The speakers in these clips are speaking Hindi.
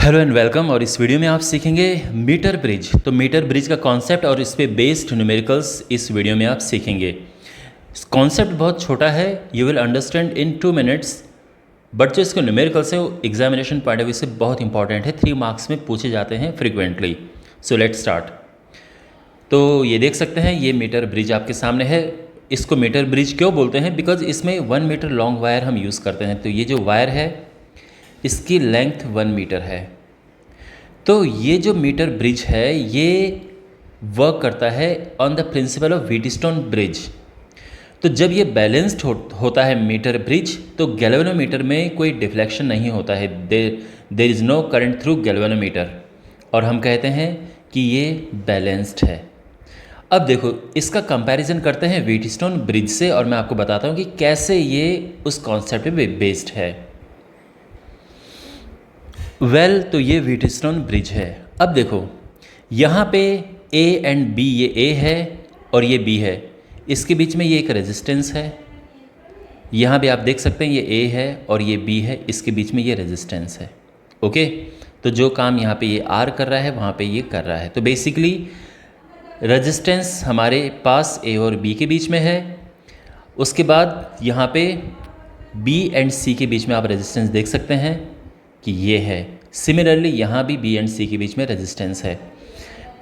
Hello and welcome. और इस वीडियो में आप सीखेंगे मीटर ब्रिज। तो मीटर ब्रिज का कॉन्सेप्ट और इस पे बेस्ड न्यूमेरिकल्स इस वीडियो में आप सीखेंगे। कॉन्सेप्ट बहुत छोटा है, you will understand in 2 minutes, but जो इसके न्यूमेरिकल्स है वो एग्जामिनेशन पॉइंट ऑफ व्यू से बहुत इंपॉर्टेंट है, 3 मार्क्स में पूछे जाते हैं फ्रिक्वेंटली। So let's start. तो ये देख सकते हैं, ये मीटर ब्रिज आपके सामने है। इसको मीटर ब्रिज क्यों बोलते हैं? बिकॉज इसमें 1 मीटर लॉन्ग वायर हम यूज़ करते हैं। तो ये जो वायर है इसकी लेंथ 1 मीटर है। तो ये जो मीटर ब्रिज है ये वर्क करता है on the principle of Wheatstone bridge. तो जब ये बैलेंस्ड होता है मीटर ब्रिज, तो गैल्वेनोमीटर में कोई डिफ्लेक्शन नहीं होता है, there is no current through galvanometer, और हम कहते हैं कि ये बैलेंस्ड है। अब देखो, इसका कंपैरिजन करते हैं व्हीटस्टोन ब्रिज से, और मैं आपको बताता हूँ कि कैसे ये उस कॉन्सेप्ट पे बेस्ड है। तो ये व्हीटस्टोन ब्रिज है। अब देखो, यहाँ पे ए एंड बी, ये ए है और ये बी है, इसके बीच में ये एक रेजिस्टेंस है। यहाँ भी आप देख सकते हैं ये ए है और ये बी है, इसके बीच में ये रेजिस्टेंस है। ओके, तो जो काम यहाँ पे ये आर कर रहा है वहाँ पे ये कर रहा है। तो बेसिकली रेजिस्टेंस हमारे पास ए और बी के बीच में है। उसके बाद यहाँ पे बी एंड सी के बीच में आप रेजिस्टेंस देख सकते हैं कि ये है। सिमिलरली यहाँ भी बी एंड सी के बीच में रेजिस्टेंस है।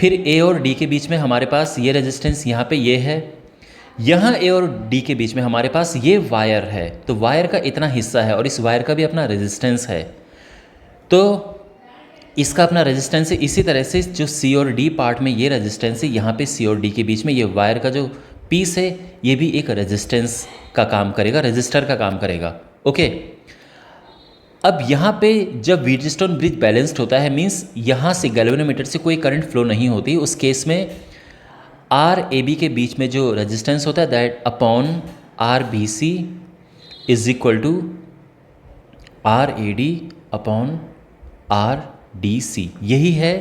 फिर ए और डी के बीच में हमारे पास ये रेजिस्टेंस यहाँ पे ये है। यहाँ ए और डी के बीच में हमारे पास ये वायर है, तो वायर का इतना हिस्सा है और इस वायर का भी अपना रेजिस्टेंस है। तो इसका अपना रेजिस्टेंस है। इसी तरह से जो सी और डी पार्ट में ये रेजिस्टेंस है, यहाँ पे सी और डी के बीच में ये वायर का जो पीस है ये भी एक रेजिस्टेंस का काम करेगा, रेजिस्टर का काम करेगा। ओके, अब यहाँ पे जब व्हीटस्टोन ब्रिज बैलेंस्ड होता है, मींस यहाँ से गैल्वेनोमीटर से कोई करंट फ्लो नहीं होती, उस केस में आर ए बी के बीच में जो रेजिस्टेंस होता है that upon R B C is equal to R A D upon R D C. यही है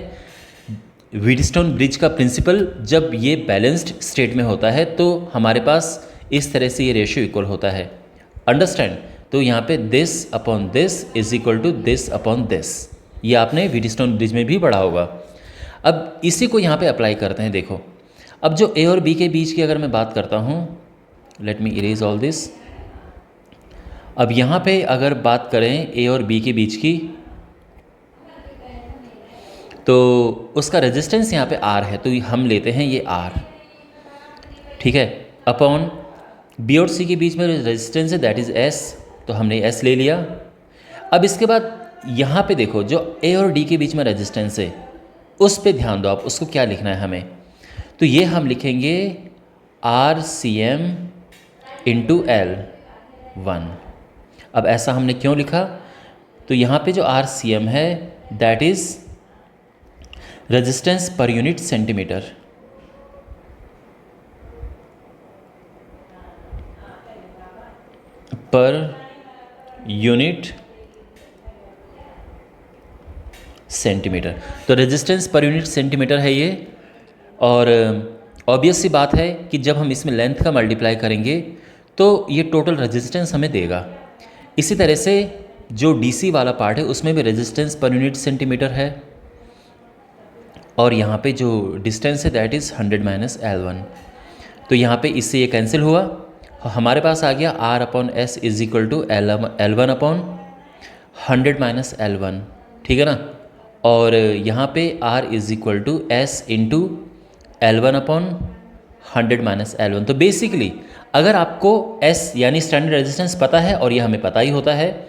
व्हीटस्टोन ब्रिज का प्रिंसिपल। जब ये बैलेंस्ड स्टेट में होता है तो हमारे पास इस तरह से ये रेशियो इक्वल होता है। अंडरस्टैंड? तो यहाँ पे this upon this is equal to this upon this, ये आपने व्हीटस्टोन ब्रिज में भी पढ़ा होगा। अब इसी को यहाँ पे अप्लाई करते हैं। देखो, अब जो ए और बी के बीच की अगर मैं बात करता हूँ, let me erase all this. अब यहाँ पे अगर बात करें ए और बी के बीच की, तो उसका रेजिस्टेंस यहाँ पे आर है, तो हम लेते हैं ये आर, ठीक है, अपॉन बी और सी के बीच में रेजिस्टेंस है दैट इज़ एस, तो हमने एस ले लिया। अब इसके बाद यहाँ पे देखो, जो ए और डी के बीच में रेजिस्टेंस है उस पे ध्यान दो आप, उसको क्या लिखना है हमें। तो ये हम लिखेंगे R C M into L 1। अब ऐसा हमने क्यों लिखा? तो यहाँ पे जो आर सी एम है that is resistance per unit centimetre, per unit centimetre. तो रेजिस्टेंस पर यूनिट सेंटीमीटर है ये। और ऑब्वियस सी बात है कि जब हम इसमें लेंथ का मल्टीप्लाई करेंगे तो ये टोटल रेजिस्टेंस हमें देगा। इसी तरह से जो डीसी वाला पार्ट है उसमें भी रेजिस्टेंस पर यूनिट सेंटीमीटर है, और यहाँ पे जो डिस्टेंस है दैट इज़ 100 माइनस L1। तो यहाँ पे इससे ये कैंसिल हुआ, हमारे पास आ गया R upon S is equal to L1 upon 100 minus L1, ठीक है ना। और यहाँ पे R is equal to S into L1 upon 100 minus L1। तो बेसिकली अगर आपको S यानी स्टैंडर्ड रेजिस्टेंस पता है, और ये हमें पता ही होता है,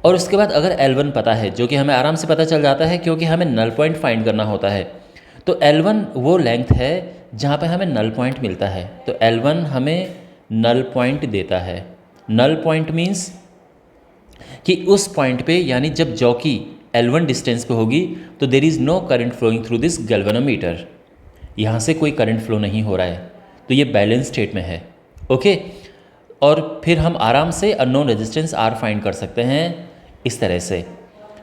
और उसके बाद अगर L1 पता है, जो कि हमें आराम से पता चल जाता है क्योंकि हमें नल पॉइंट फाइंड करना होता है। तो L1 वो लेंथ है जहाँ पे हमें नल पॉइंट मिलता है, तो L1 हमें नल पॉइंट देता है। नल पॉइंट मीन्स कि उस पॉइंट पे, यानी जब जॉकी L1 डिस्टेंस पे होगी तो there is no current flowing through this galvanometer, यहाँ से कोई करंट फ्लो नहीं हो रहा है, तो ये बैलेंस स्टेट में है। ओके, और फिर हम आराम से अननोन रेजिस्टेंस आर फाइंड कर सकते हैं इस तरह से।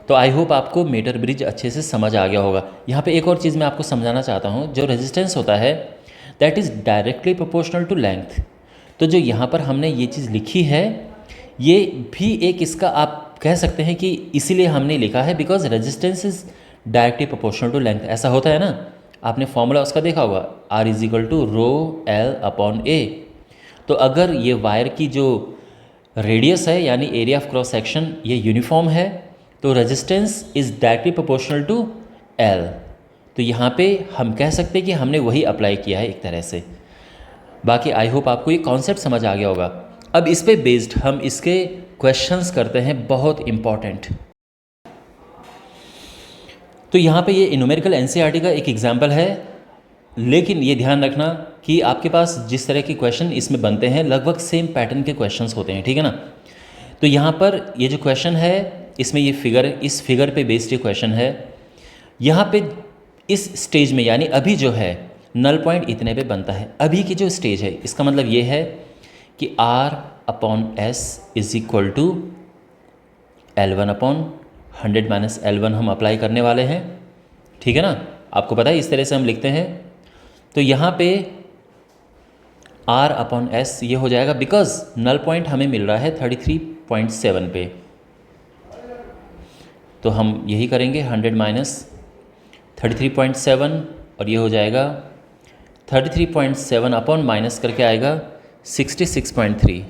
तो आई होप आपको मीटर ब्रिज अच्छे से समझ आ गया होगा। यहाँ पे एक और चीज़ मैं आपको समझाना चाहता हूँ, जो रेजिस्टेंस होता है that is directly proportional to length. तो जो यहाँ पर हमने ये चीज़ लिखी है ये भी एक इसका आप कह सकते हैं कि इसीलिए हमने लिखा है because resistance is directly proportional to length. ऐसा होता है ना, आपने फॉर्मूला उसका देखा होगा, R is equal to rho L upon A. तो अगर ये वायर की जो रेडियस है यानी एरिया ऑफ क्रॉस सेक्शन ये यूनिफॉर्म है तो resistance is directly proportional to L. तो यहाँ पे हम कह सकते हैं कि हमने वही अप्लाई किया है एक तरह से। बाकी आई होप आपको ये कॉन्सेप्ट समझ आ गया होगा। अब इस पे बेस्ड हम इसके क्वेश्चंस करते हैं, बहुत इम्पॉर्टेंट। तो यहाँ पे ये न्यूमेरिकल एनसीईआरटी का एक एग्जाम्पल है, लेकिन ये ध्यान रखना कि आपके पास जिस तरह के क्वेश्चन इसमें बनते हैं लगभग सेम पैटर्न के क्वेश्चंस होते हैं, ठीक है ना। तो यहाँ पर ये जो क्वेश्चन है इसमें ये फिगर, इस फिगर पे बेस्ड ये क्वेश्चन है। यहाँ पे इस स्टेज में यानी अभी जो है नल पॉइंट इतने पे बनता है, अभी की जो स्टेज है, इसका मतलब ये है कि R upon S is equal to L1 upon 100 minus L1 हम अप्लाई करने वाले हैं, ठीक है ना। आपको पता है इस तरह से हम लिखते हैं। तो यहाँ पे R अपॉन S ये हो जाएगा बिकॉज नल पॉइंट हमें मिल रहा है 33.7 पे, तो हम यही करेंगे 100 माइनस 33.7 और ये हो जाएगा 33.7 अपॉन माइनस करके आएगा 66.3।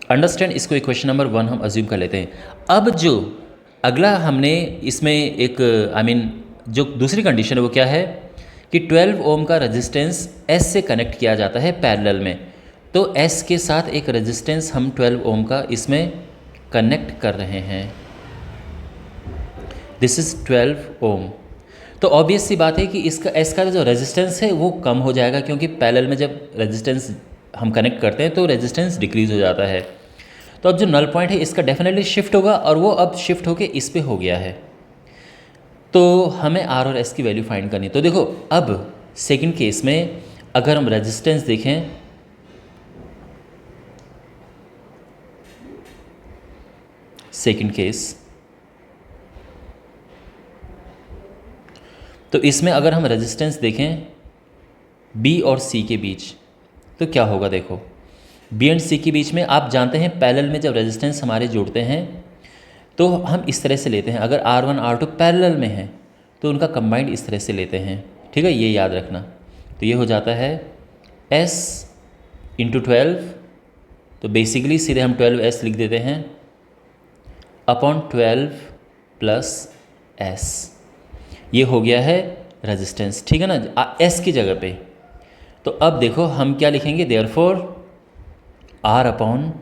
अंडरस्टैंड, इसको इक्वेशन नंबर 1 हम अज्यूम कर लेते हैं। अब जो अगला हमने इसमें एक जो दूसरी कंडीशन है वो क्या है कि 12 ओम का रेजिस्टेंस S से कनेक्ट किया जाता है पैरेलल में। तो S के साथ एक रेजिस्टेंस हम 12 ओम का इसमें कनेक्ट कर रहे हैं, दिस इज़ 12 ओम। तो ऑब्वियस सी बात है कि इसका S का जो रेजिस्टेंस है वो कम हो जाएगा, क्योंकि पैरेलल में जब रेजिस्टेंस हम कनेक्ट करते हैं तो रेजिस्टेंस डिक्रीज़ हो जाता है। तो अब जो नल पॉइंट है इसका डेफिनेटली शिफ्ट होगा और वो अब शिफ्ट होके इस पे हो गया है। तो हमें R और S की वैल्यू फाइंड करनी है। तो देखो अब सेकंड केस में अगर हम रेजिस्टेंस देखें, सेकंड केस, तो इसमें अगर हम रेजिस्टेंस देखें B और C के बीच तो क्या होगा। देखो B एंड C के बीच में आप जानते हैं पैरेलल में जब रेजिस्टेंस हमारे जुड़ते हैं तो हम इस तरह से लेते हैं, अगर R1 R2 पैरेलल में है तो उनका कंबाइंड इस तरह से लेते हैं, ठीक है, ये याद रखना। तो ये हो जाता है S इंटू 12, तो बेसिकली सीधे हम 12S लिख देते हैं अपॉन 12 प्लस S, ये हो गया है रेजिस्टेंस, ठीक है ना, S की जगह पे। तो अब देखो हम क्या लिखेंगे, देयरफॉर R अपॉन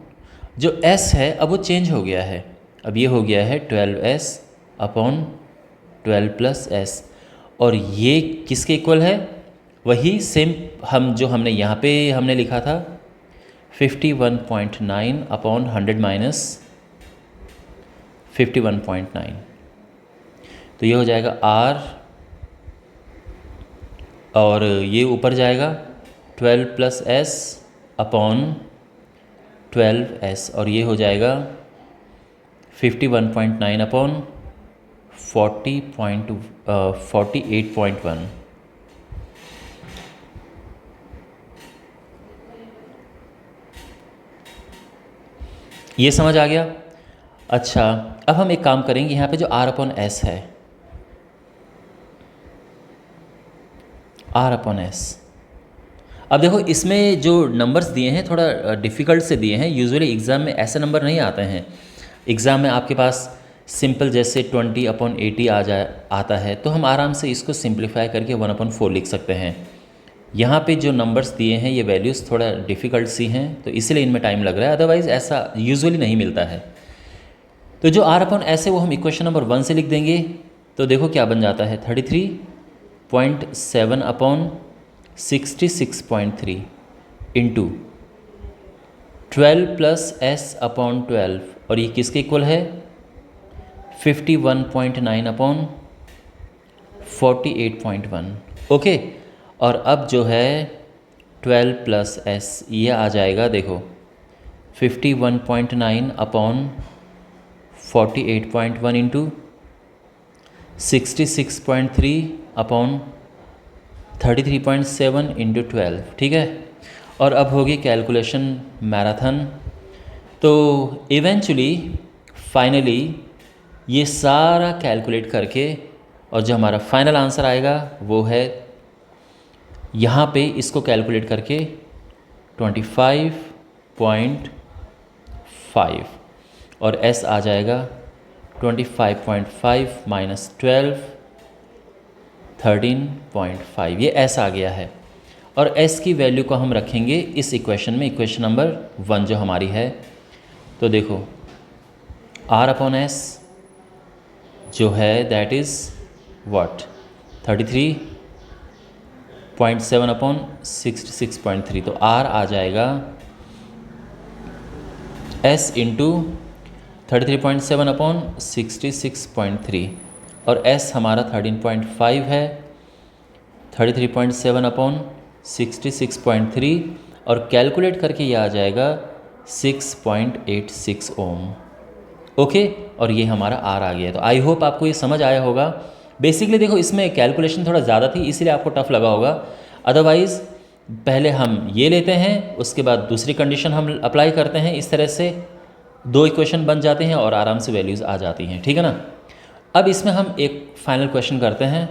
जो S है अब वो चेंज हो गया है, अब ये हो गया है 12S अपॉन 12 प्लस S, और ये किसके इक्वल है, वही सेम हम जो हमने यहाँ पे हमने लिखा था 51.9 अपॉन 100 माइनस 51.9। तो ये हो जाएगा R और ये ऊपर जाएगा 12 प्लस S अपॉन 12S, और ये हो जाएगा 51.9 अपॉन 48.1। ये समझ आ गया। अच्छा, अब हम एक काम करेंगे, यहाँ पे जो R अपॉन S है, R अपॉन S, अब देखो इसमें जो नंबर्स दिए हैं थोड़ा डिफ़िकल्ट से दिए हैं। यूजुअली एग्ज़ाम में ऐसे नंबर नहीं आते हैं। एग्ज़ाम में आपके पास सिंपल जैसे 20 अपॉन 80 आता है, तो हम आराम से इसको सिंप्लीफाई करके 1 अपॉन 4 लिख सकते हैं। यहाँ पे जो नंबर्स दिए हैं ये वैल्यूज़ थोड़ा डिफ़िकल्ट सी हैं, तो इसलिए इनमें टाइम लग रहा है, अदरवाइज़ ऐसा यूजुअली नहीं मिलता है। तो जो R अपॉन S है वो हम इक्वेशन नंबर 1 से लिख देंगे। तो देखो क्या बन जाता है 33.7 upon 66.3 into 12 plus S upon 12, और ये किसके इक्वल है 51.9 अपॉन 48.1। ओके, और अब जो है 12 प्लस S ये आ जाएगा, देखो 51.9 अपॉन 48.1 इंटू 66.3 अपॉन 33.7 इंटू 12, ठीक है। और अब होगी कैलकुलेशन मैराथन, तो इवेंचुअली फाइनली ये सारा कैलकुलेट करके और जो हमारा फाइनल आंसर आएगा वो है यहाँ पे इसको कैलकुलेट करके 25.5 और एस आ जाएगा 25.5 माइनस 12 13.5, ये एस आ गया है। और एस की वैल्यू को हम रखेंगे इस इक्वेशन में, इक्वेशन नंबर 1 जो हमारी है। तो देखो आर अपॉन एस जो है दैट इज़ व्हाट 33.7 अपॉन 66.3, तो आर आ जाएगा एस इंटू 33.7 अपॉन 66.3 और एस हमारा 13.5 है, 33.7 अपॉन 66.3 और कैलकुलेट करके ये आ जाएगा 6.86 ओम। ओके, और ये हमारा आर आ गया। तो आई होप आपको ये समझ आया होगा। बेसिकली देखो इसमें कैलकुलेशन थोड़ा ज़्यादा थी इसलिए आपको टफ लगा होगा, अदरवाइज़ पहले हम ये लेते हैं उसके बाद दूसरी कंडीशन हम अप्लाई करते हैं, इस तरह से 2 इक्वेशन बन जाते हैं और आराम से वैल्यूज़ आ जाती हैं, ठीक है ना। अब इसमें हम एक फाइनल क्वेश्चन करते हैं।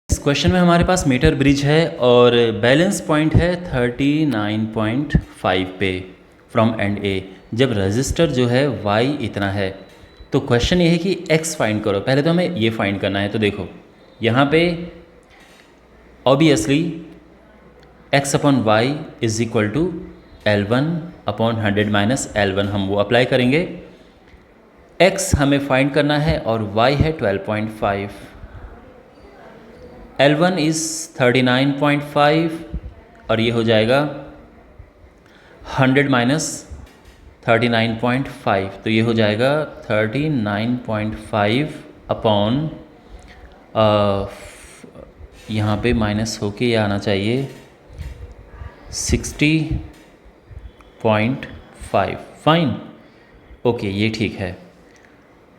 इस क्वेश्चन में हमारे पास मीटर ब्रिज है और बैलेंस पॉइंट है 39.5 पे फ्रॉम एंड ए। जब रजिस्टर जो है y इतना है तो क्वेश्चन ये है कि x फाइंड करो। पहले तो हमें ये फाइंड करना है। तो देखो यहाँ पे obviously x upon Y is equal to L1 upon 100 minus L1 हम वो अप्लाई करेंगे। x हमें फाइंड करना है और y है 12.5, L1 इज़ 39.5 और ये हो जाएगा 100 माइनस 39.5, तो ये हो जाएगा 39.5 अपॉन यहाँ पे माइनस होके ये आना चाहिए 60.5। फाइन, ओके ये ठीक है।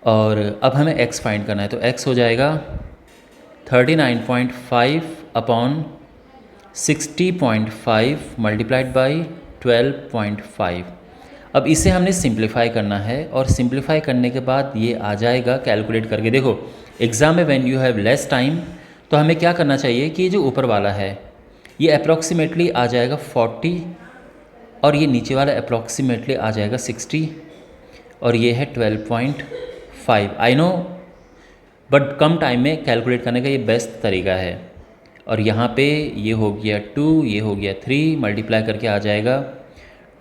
और अब हमें x फाइंड करना है तो x हो जाएगा 39.5 अपॉन 60.5 मल्टीप्लाइड बाई 12.5। अब इसे हमने सिंप्लीफाई करना है और सिंप्लीफाई करने के बाद ये आ जाएगा कैलकुलेट करके। देखो एग्ज़ाम में when you have less time तो हमें क्या करना चाहिए कि जो ऊपर वाला है ये अप्रॉक्सीमेटली आ जाएगा 40 और ये नीचे वाला अप्रॉक्सीमेटली आ जाएगा 60 और ये है 12.5। I know but come time में कैलकुलेट करने का ये बेस्ट तरीका है। और यहाँ पे ये हो गया 2, ये हो गया 3, मल्टीप्लाई करके आ जाएगा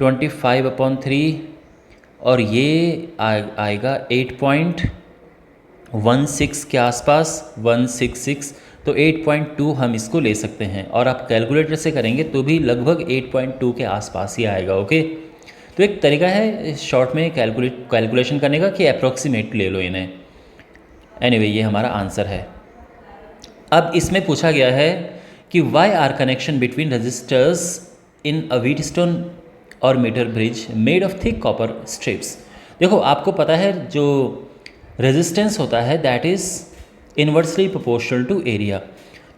25 अपॉन 3 और ये आएगा 8.16 के आसपास 166, तो 8.2 हम इसको ले सकते हैं और आप कैलकुलेटर से करेंगे तो भी लगभग 8.2 के आसपास ही आएगा। ओके, तो एक तरीका है शॉर्ट में कैलकुलेशन करने का कि अप्रॉक्सीमेट ले लो इन्हें। एनीवे ये हमारा आंसर है। अब इसमें पूछा गया है कि why are connection between resistors in a Wheatstone और metre bridge made of thick copper strips. देखो आपको पता है जो रेजिस्टेंस होता है that is inversely proportional to area.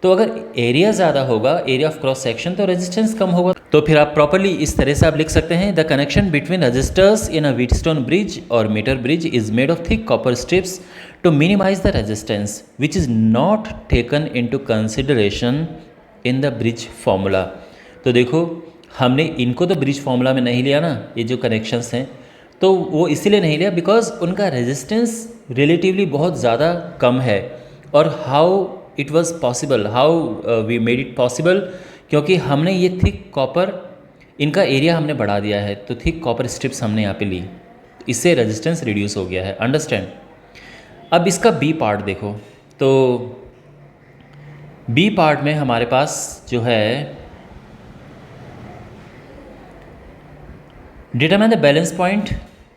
तो अगर एरिया ज़्यादा होगा, एरिया ऑफ क्रॉस सेक्शन, तो रेजिस्टेंस कम होगा। तो फिर आप प्रॉपर्ली इस तरह से आप लिख सकते हैं the connection between resistors in a Wheatstone bridge और metre bridge is made of thick copper strips to minimise the resistance which is not taken into consideration in the bridge formula. तो देखो हमने इनको तो ब्रिज फॉर्मूला में नहीं लिया ना, ये जो कनेक्शंस हैं, तो वो इसीलिए नहीं लिया बिकॉज उनका रेजिस्टेंस रिलेटिवली बहुत ज़्यादा कम है। और how it was possible, how we made it possible, क्योंकि हमने ये थिक कॉपर, इनका एरिया हमने बढ़ा दिया है, तो थिक कॉपर स्ट्रिप्स हमने यहाँ पे ली, इससे रेजिस्टेंस रिड्यूस हो गया है। अंडरस्टैंड। अब इसका बी पार्ट देखो, तो बी पार्ट में हमारे पास जो है determine the balance point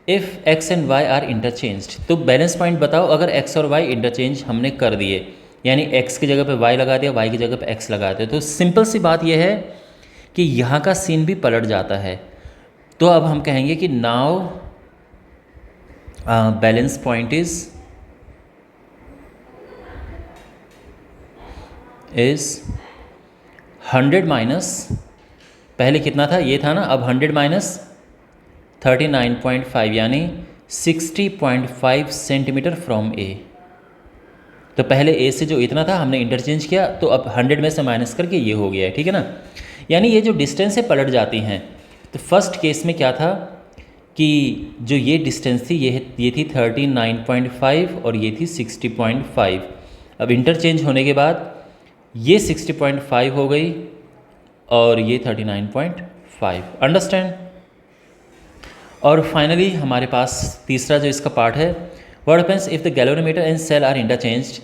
if X and Y are interchanged. तो बैलेंस पॉइंट बताओ अगर एक्स और वाई इंटरचेंज हमने कर दिए, यानी x की जगह पे y लगा दिया, y की जगह पे x लगा दिया, तो सिंपल सी बात यह है कि यहाँ का सीन भी पलट जाता है। तो अब हम कहेंगे कि now balance point is 100 minus, पहले कितना था, ये था ना, अब 100 माइनस 39.5 यानी 60.5 सेंटीमीटर फ्रॉम ए। तो पहले ए से जो इतना था हमने इंटरचेंज किया, तो अब 100 में से माइनस करके ये हो गया है, ठीक है ना। यानी ये जो डिस्टेंस है पलट जाती हैं। तो फर्स्ट केस में क्या था कि जो ये डिस्टेंस थी ये थी 39.5 और ये थी 60.5। अब इंटरचेंज होने के बाद ये 60.5 हो गई और ये 39.5। अंडरस्टैंड। और फाइनली हमारे पास तीसरा जो इसका पार्ट है, what happens if the galvanometer and cell are interchanged.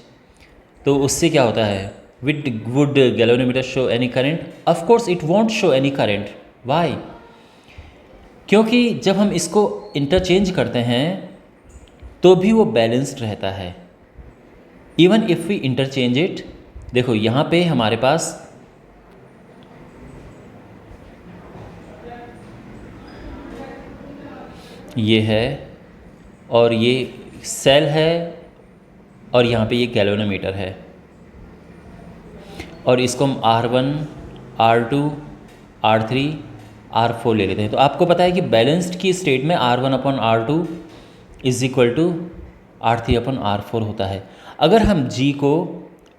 तो उससे क्या होता है, would galvanometer show any current? Of course it won't show any current. Why? क्योंकि जब हम इसको इंटरचेंज करते हैं तो भी वो बैलेंस्ड रहता है। Even if we interchange it, देखो यहाँ पे हमारे पास ये है और ये सेल है और यहाँ पे ये गैल्वेनोमीटर है, और इसको हम R1, R2, R3, R4 ले लेते हैं। तो आपको पता है कि बैलेंस्ड की स्टेट में R1/R2 is equal to R3/R4 होता है। अगर हम G को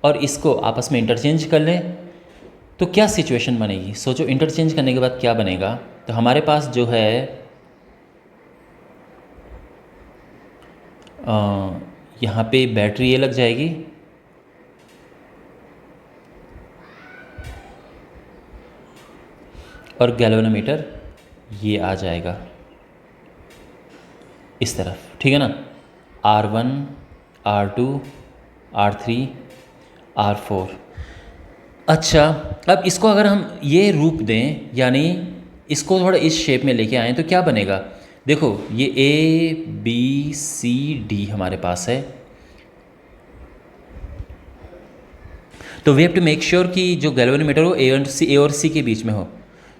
और इसको आपस में इंटरचेंज कर लें तो क्या सिचुएशन बनेगी? सोचो, इंटरचेंज करने के बाद क्या बनेगा। तो हमारे पास जो है यहाँ पे बैटरी ये लग जाएगी, और गैल्वेनोमीटर ये आ जाएगा इस तरफ, ठीक है ना। R1, R2, R3, R4। अच्छा, अब इसको अगर हम ये रूप दें, यानी इसको थोड़ा इस शेप में लेके आएँ तो क्या बनेगा? देखो ये A B C D हमारे पास है। तो we have to make sure कि जो गैल्वेनोमीटर हो A और C के बीच में हो।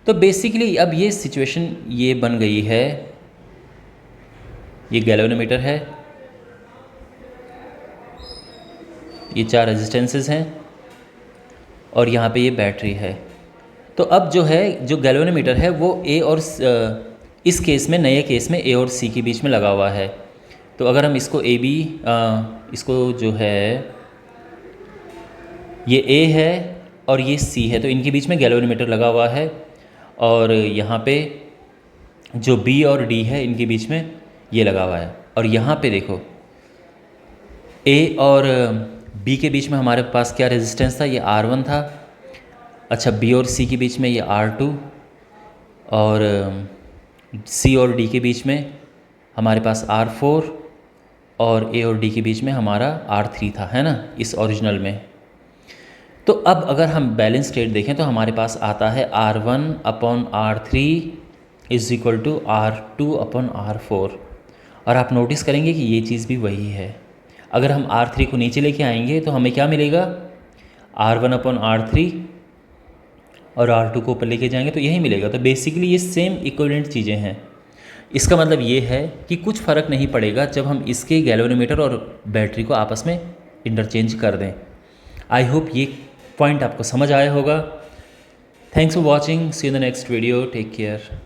तो बेसिकली अब ये सिचुएशन ये बन गई है, ये गैल्वेनोमीटर है, ये 4 रेजिस्टेंसेस हैं और यहाँ पे ये बैटरी है। तो अब जो है, जो गैल्वेनोमीटर है वो A और इस केस में, नए केस में A और C के बीच में लगा हुआ है। तो अगर हम इसको इसको जो है ये A है और ये C है, तो इनके बीच में गैल्वेनोमीटर लगा हुआ है, और यहाँ पे जो B और D है इनके बीच में ये लगा हुआ है। और यहाँ पे देखो A और B के बीच में हमारे पास क्या रेजिस्टेंस था? ये R1 था। अच्छा, B और C के बीच में ये R2, और C और D के बीच में हमारे पास R4, और A और D के बीच में हमारा R3 था, है ना, इस ओरिजिनल में। तो अब अगर हम बैलेंस स्टेट देखें तो हमारे पास आता है R1/R3 is equal to R2/R4। और आप नोटिस करेंगे कि ये चीज़ भी वही है। अगर हम R3 को नीचे लेके आएंगे तो हमें क्या मिलेगा? R1/R3, और R2 को ऊपर लेके जाएंगे तो यही मिलेगा। तो बेसिकली ये सेम इक्विवेलेंट चीज़ें हैं। इसका मतलब ये है कि कुछ फ़र्क नहीं पड़ेगा जब हम इसके गैल्वेनोमीटर और बैटरी को आपस में इंटरचेंज कर दें। आई होप ये पॉइंट आपको समझ आया होगा। Thanks for watching, see you in the next video, take care.